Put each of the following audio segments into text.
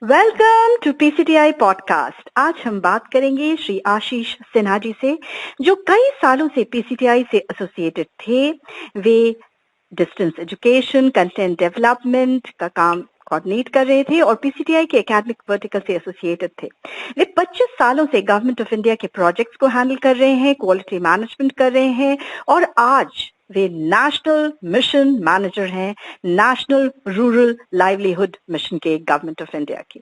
Welcome to PCTI podcast. आज हम बात करेंगे श्री आशीष सिन्हा जी से, जो कई सालों से पीसीटीआई से एसोसिएटेड थे। वे डिस्टेंस एजुकेशन, कंटेंट डेवलपमेंट का काम कोऑर्डिनेट कर रहे थे और पीसीटीआई के एकेडमिक वर्टिकल से एसोसिएटेड थे। वे 25 सालों से गवर्नमेंट ऑफ इंडिया के प्रोजेक्ट्स को हैंडल कर रहे हैं, क्वालिटी मैनेजमेंट कर रहे हैं और आज वे नेशनल मिशन मैनेजर हैं, नेशनल रूरल लाइवलीहुड मिशन के गवर्नमेंट ऑफ इंडिया की।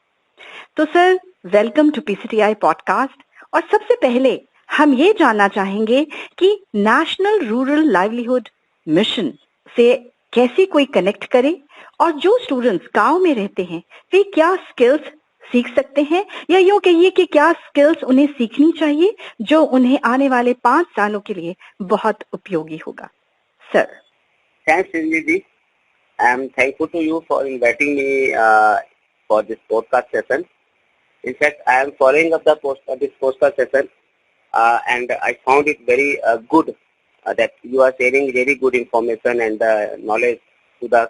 तो sir, welcome to PCTI podcast. और सबसे पहले हम ये जानना चाहेंगे कि नेशनल रूरल लाइवलीहुड मिशन से कैसे कोई कनेक्ट करे और जो स्टूडेंट्स गांव में रहते हैं वे क्या स्किल्स सीख सकते हैं, या यूं कहिए कि क्या स्किल्स उन्हें सीखनी चाहिए जो उन्हें आने वाले 5 सालों के लिए बहुत उपयोगी होगा। Sir, thanks Srinji ji. I am thankful to you for inviting me for this podcast session. In fact, I am following up this podcast session and I found it very good that you are sharing very good information and knowledge to the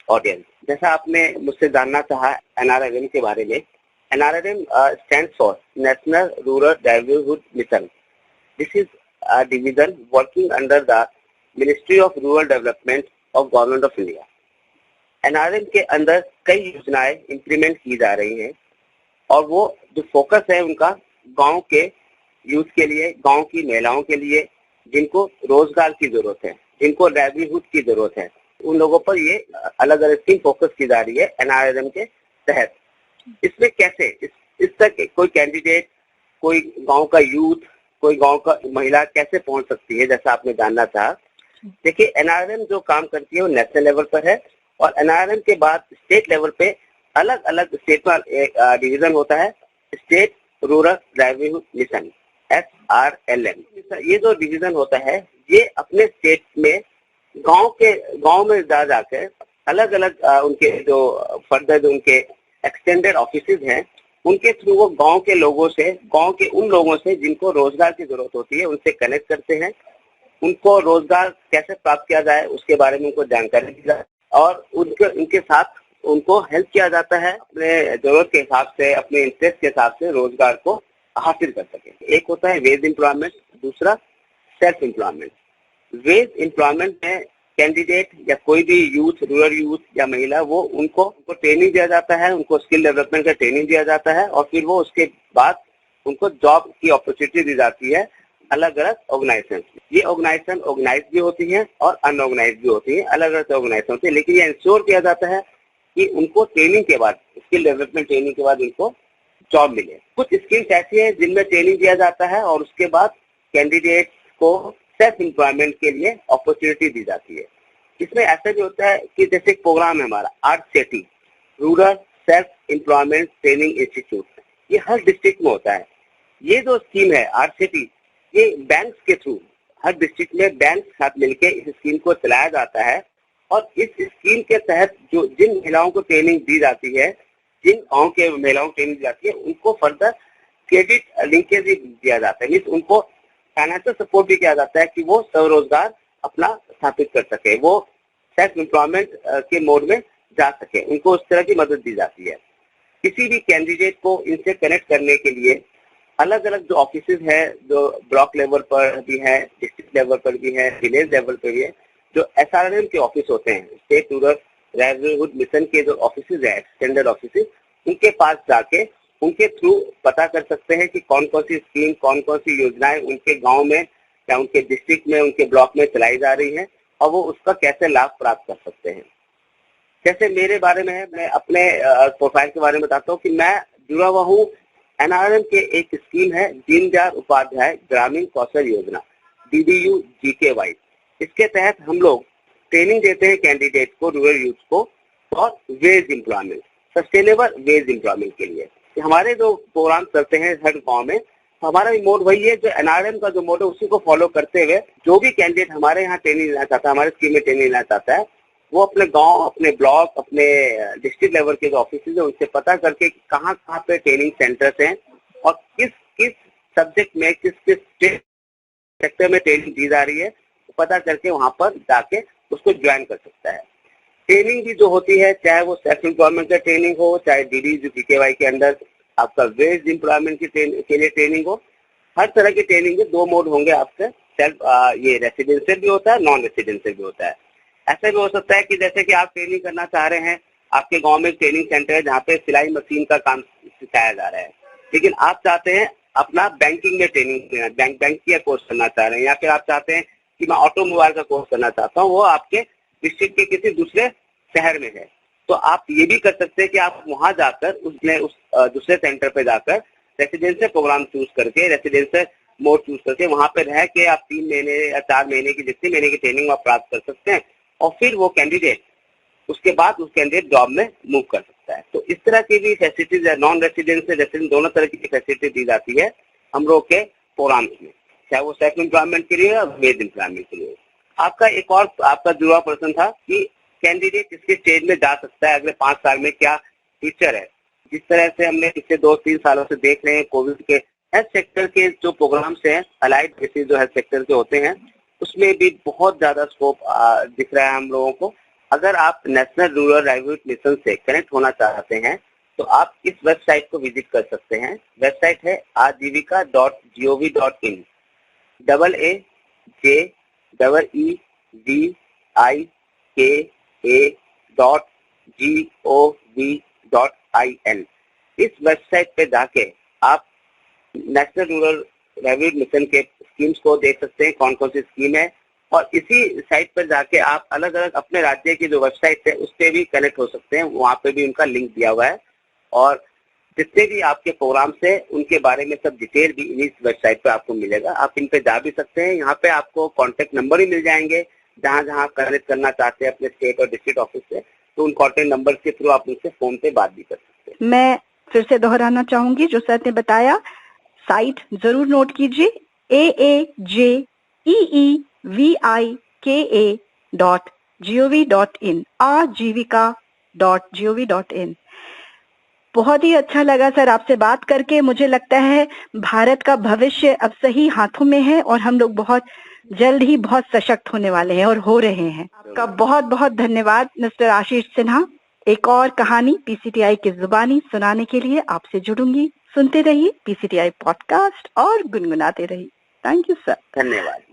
audience. जैसा आपने मुझसे जानना चाहा NRLM के बारे में, NRLM stands for National Rural Livelihood Mission. This is a division working under the Ministry of Rural Development of Government of India. NRLM के अंदर कई योजनाएं इम्प्लीमेंट की जा रही हैं और वो जो फोकस है उनका गांव के यूथ के लिए, गांव की महिलाओं के लिए जिनको रोजगार की जरूरत है, जिनको लाइवलीहुड की जरूरत है, उन लोगों पर ये अलग अलग स्कीम फोकस की जा रही है NRLM के तहत। इसमें कैसे इस तक कोई कैंडिडेट, कोई गांव का यूथ, कोई गांव का महिला कैसे पहुंच सकती है, जैसा आपने जानना चाहा। देखिए, NRLM जो काम करती है वो नेशनल लेवल पर है और NRLM के बाद स्टेट लेवल पे अलग अलग स्टेट में एक डिवीजन होता है, state rural livelihood mission SRLM। ये जो डिवीजन होता है ये अपने स्टेट में गांव में जाकर अलग अलग उनके जो फर्दर जो उनके एक्सटेंडेड ऑफिसेज हैं उनके थ्रू वो गांव के लोगों से, गांव के उन लोगों से जिनको रोजगार की जरूरत होती है उनसे कनेक्ट करते हैं। उनको रोजगार कैसे प्राप्त किया जाए उसके बारे में उनको जानकारी दी जाए और उनके साथ उनको हेल्प किया जाता है अपने जरूरत के हिसाब से, अपने इंटरेस्ट के हिसाब से रोजगार को हासिल कर सके। एक होता है वेज एम्प्लॉयमेंट, दूसरा सेल्फ एम्प्लॉयमेंट। वेज एम्प्लॉयमेंट में कैंडिडेट या कोई भी यूथ, रूरल यूथ या महिला, वो उनको ट्रेनिंग दिया जाता है, उनको स्किल डेवलपमेंट का ट्रेनिंग दिया जाता है और फिर वो उसके बाद उनको जॉब की अपॉर्चुनिटी दी जाती है अलग अलग ऑर्गेनाइजेशन। ये ऑर्गेनाइजेशन ऑर्गेनाइज भी होती है और अनऑर्गेनाइज भी होती है, अलग अलग ऑर्गेनाइजेशन होती है, लेकिन ये इंश्योर किया जाता है कि उनको ट्रेनिंग के बाद, स्किल डेवलपमेंट ट्रेनिंग के बाद उनको जॉब मिले। कुछ स्कीम्स ऐसी है जिनमें ट्रेनिंग दिया जाता है और उसके बाद कैंडिडेट को सेल्फ एम्प्लॉयमेंट के लिए अपॉर्चुनिटी दी जाती है। इसमें ऐसा भी होता है कि जैसे एक प्रोग्राम है हमारा RCET, rural self employment training institute, ये हर डिस्ट्रिक्ट में होता है। ये जो स्कीम है RCET, ये बैंक के थ्रू हर डिस्ट्रिक्ट में बैंक साथ मिलकर इस स्कीम को चलाया जाता है और इस स्कीम के तहत जो जिन महिलाओं को ट्रेनिंग दी जाती है, जिन गाँव के महिलाओं को ट्रेनिंग दी जाती है, उनको फर्दर क्रेडिट लिंकेज भी दिया जाता है, मीन्स उनको फाइनेंशियल सपोर्ट भी किया जाता है कि वो स्वरोजगार अपना स्थापित कर सके, वो सेल्फ एम्प्लॉयमेंट के मोड में जा सके, उनको उस तरह की मदद दी जाती है। किसी भी कैंडिडेट को इनसे कनेक्ट करने के लिए अलग अलग जो ऑफिसेज है, जो ब्लॉक लेवल पर भी है, डिस्ट्रिक्ट लेवल पर भी है, विलेज लेवल पर भी है, जो SRLM के ऑफिस होते हैं, स्टेट रूरल लाइवलीहुड मिशन के जो ऑफिसेज है, एक्सटेंडेड ऑफिसेज, उनके पास जाके उनके थ्रू पता कर सकते हैं कि कौन कौन सी स्कीम, कौन कौन सी योजनाएं उनके गांव में या उनके डिस्ट्रिक्ट में, उनके ब्लॉक में चलाई जा रही है और वो उसका कैसे लाभ प्राप्त कर सकते हैं। जैसे मेरे बारे में है, मैं अपने प्रोफाइल के बारे में बताता हूँ कि मैं जुड़ा हुआ हूँ NRLM के एक स्कीम है दीनदयाल उपाध्याय ग्रामीण कौशल योजना, DDU-GKY। इसके तहत हम लोग ट्रेनिंग देते हैं कैंडिडेट को, रूरल यूथ को, और veg employment, sustainable veg employment के लिए। हमारे जो प्रोग्राम चलते हैं हर गाँव में, हमारा भी मोड वही है जो NRLM का जो मोड है उसी को फॉलो करते हुए जो भी कैंडिडेट हमारे यहाँ ट्रेनिंग लेना चाहता है, हमारे स्कीम में ट्रेनिंग लेना चाहता है, वो अपने गांव, अपने ब्लॉक, अपने डिस्ट्रिक्ट लेवल के जो ऑफिस है उनसे पता करके कहाँ कहाँ पे ट्रेनिंग सेंटर्स हैं और किस किस सब्जेक्ट में, किस किस सेक्टर में ट्रेनिंग दी जा रही है, पता करके वहाँ पर जाके उसको ज्वाइन कर सकता है। ट्रेनिंग भी जो होती है, चाहे वो सेल्फ एम्प्लॉयमेंट का ट्रेनिंग हो, चाहे डीडी जो पीकेवाई के अंदर आपका वेज एम्प्लॉयमेंट के लिए ट्रेनिंग हो, हर तरह की ट्रेनिंग के 2 मोड होंगे आपके। सेल्फ ये रेसिडेंशियल भी होता है, नॉन रेसिडेंशियल भी होता है। ऐसा भी हो सकता है कि जैसे कि आप ट्रेनिंग करना चाह रहे हैं, आपके गांव में ट्रेनिंग सेंटर है जहाँ पे सिलाई मशीन का काम सिखाया जा रहा है, लेकिन आप चाहते हैं अपना बैंकिंग में ट्रेनिंग, बैंक की कोर्स करना चाह रहे हैं, या फिर आप चाहते हैं कि मैं ऑटोमोबाइल का कोर्स करना चाहता हूँ, वो आपके डिस्ट्रिक्ट के किसी दूसरे शहर में है, तो आप ये भी कर सकते हैं कि आप वहां जाकर उस दूसरे सेंटर पे जाकर रेसिडेंशियल प्रोग्राम चूज करके, रेसिडेंशियल मोड चूज करके वहां पे रह के आप 3 महीने या 4 महीने की जितनी महीने की ट्रेनिंग आप प्राप्त कर सकते हैं, और फिर वो कैंडिडेट उसके बाद उस कैंडिडेट जॉब में मूव कर सकता है। तो इस तरह की भी फैसिलिटीज है, नॉन रेसिडेंशियल रेसिडेंट दोनों तरह की फैसिलिटी दी जाती है हम लोग के प्रोग्राम्स में, चाहे वो सेल्फ एम्प्लॉयमेंट के लिए या वेज एम्प्लॉयमेंट के लिए। आपका एक और आपका जुड़ा प्रश्न था कि कैंडिडेट किसके स्टेज में जा सकता है अगले 5 साल में, क्या फ्यूचर है। जिस तरह से हमने पिछले 2-3 सालों से देख रहे हैं कोविड के हेल्थ सेक्टर के जो प्रोग्राम्स हैं, अलाइड बेसिस जो हेल्थ सेक्टर के होते हैं, उसमें भी बहुत ज्यादा स्कोप दिख रहा है हम लोगों को। अगर आप नेशनल रूरल लाइवलीहुड मिशन से कनेक्ट होना चाहते हैं तो आप इस वेबसाइट को विजिट कर सकते हैं। वेबसाइट है aajivika.gov.in, AAJEEVIKA.gov.in। इस वेबसाइट पे जाके आप नेशनल रूरल लाइवलीहुड मिशन के स्कीम्स को देख सकते हैं, कौन कौन सी स्कीम है, और इसी साइट पर जाके आप अलग अलग अपने राज्य की जो वेबसाइट है उस पर भी कनेक्ट हो सकते हैं। वहाँ पे भी उनका लिंक दिया हुआ है, और जितने भी आपके प्रोग्राम्स है उनके बारे में सब डिटेल भी इस वेबसाइट पे आपको मिलेगा। आप इन पे जा भी सकते हैं। यहाँ पे आपको कॉन्टेक्ट नंबर भी मिल जाएंगे, जहाँ जहाँ कनेक्ट करना चाहते हैं अपने स्टेट और डिस्ट्रिक्ट ऑफिस से, तो उन कॉन्टेक्ट नंबर के थ्रू आप उनसे फोन पे बात भी कर सकते हैं। मैं फिर से दोहराना चाहूंगी जो सर ने बताया, साइट जरूर नोट कीजिए, AAJEEVIKA.gov.in, aajivika.gov.in। बहुत ही अच्छा लगा सर आपसे बात करके। मुझे लगता है भारत का भविष्य अब सही हाथों में है और हम लोग बहुत जल्द ही बहुत सशक्त होने वाले हैं और हो रहे हैं। आपका बहुत बहुत धन्यवाद मिस्टर आशीष सिन्हा। एक और कहानी पीसीटीआई की जुबानी सुनाने के लिए आपसे जुड़ूंगी। सुनते रहिए पीसीटीआई पॉडकास्ट और गुनगुनाते रहिए। Thank you sir. धन्यवाद।